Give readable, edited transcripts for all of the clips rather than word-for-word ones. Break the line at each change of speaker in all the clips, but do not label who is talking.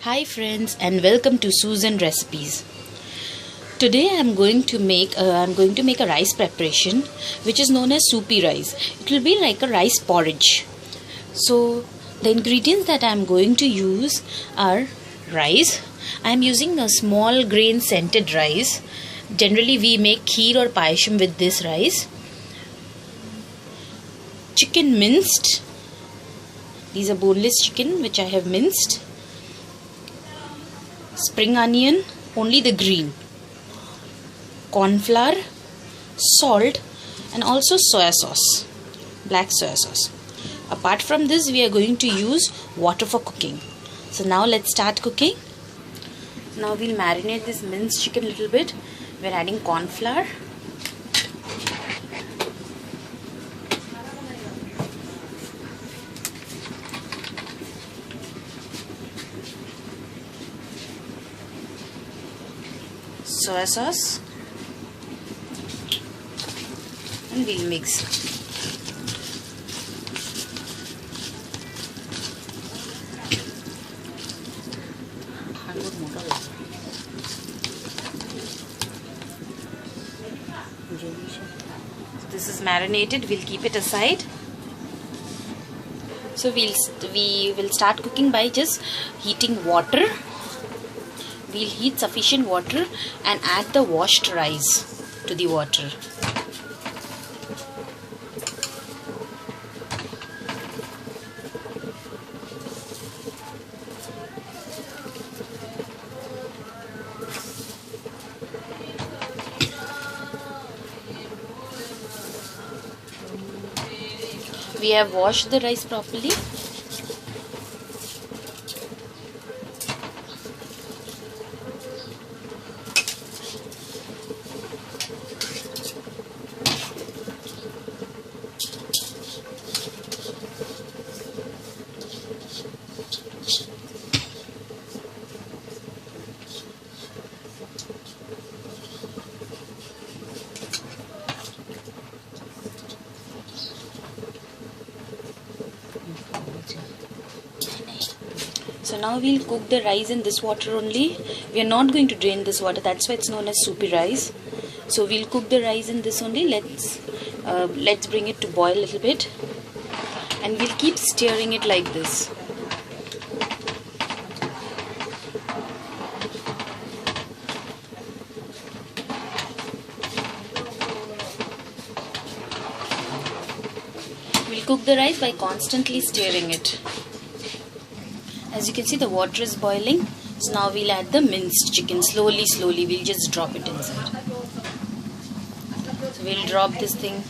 Hi friends, and welcome to Susan Recipes. Today I'm going to make a rice preparation which is known as soupy rice. It will be like a rice porridge. So the ingredients that I'm going to use are rice. I'm using a small grain scented rice. Generally we make kheer or payasam with this rice. Chicken minced. These are boneless chicken which I have minced. Spring onion, only the green, corn flour, salt, and also soya sauce, black soya sauce. Apart from this, we are going to use water for cooking. So now let's start cooking. Now we'll marinate this minced chicken a little bit. We're adding corn flour, soya sauce, and we'll mix. This is marinated. We'll keep it aside. So we will start cooking by just heating water. We'll heat sufficient water and add the washed rice to the water. We have washed the rice properly. So now we'll cook the rice in this water only. We are not going to drain this water. That's why it's known as soupy rice. So we'll cook the rice in this only. Let's bring it to boil a little bit, and we'll keep stirring it like this. We'll cook the rice by constantly stirring it. As you can see, the water is boiling. So now we'll add the minced chicken. Slowly, we'll just drop it inside. So we'll drop this thing.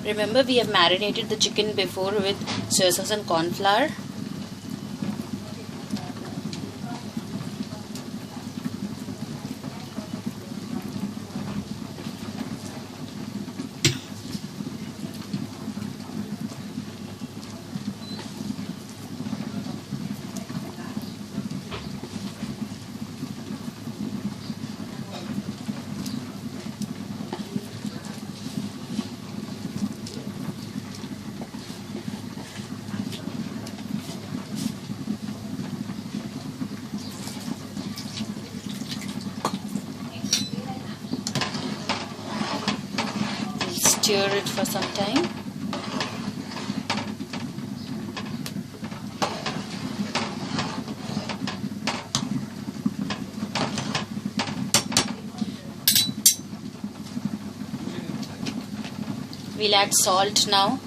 Remember, we have marinated the chicken before with soya sauce and corn flour. Stir it for some time. We'll add salt now.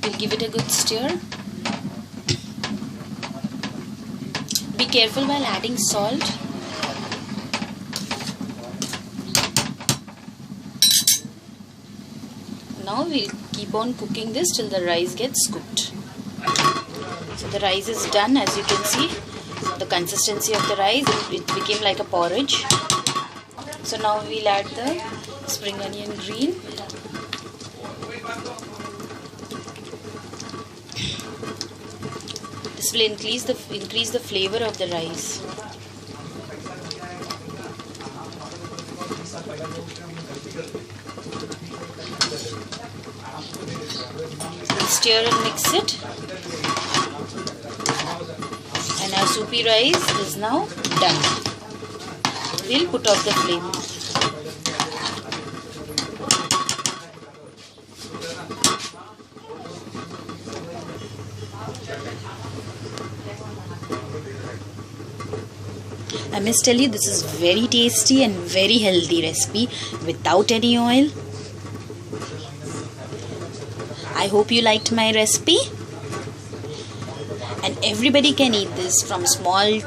We'll give it a good stir. Be careful while adding salt. Now we'll keep on cooking this till the rice gets cooked. So the rice is done. As you can see, the consistency of the rice, it became like a porridge. So now we'll add the spring onion green. This will increase the flavor of the rice. Stir and mix it, and our soupy rice is now done. We'll put off the flame. I must tell you, this is very tasty and very healthy recipe without any oil. I hope you liked my recipe, and everybody can eat this, from small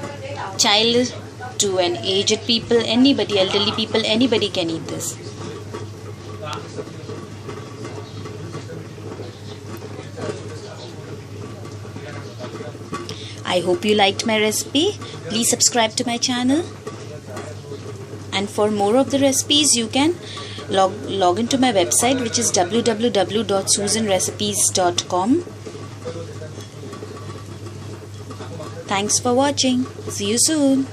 child to an aged people, anybody, elderly people, anybody can eat this. I hope you liked my recipe. Please subscribe to my channel, and for more of the recipes you can log into my website, which is www.susanrecipes.com. Thanks for watching. See you soon.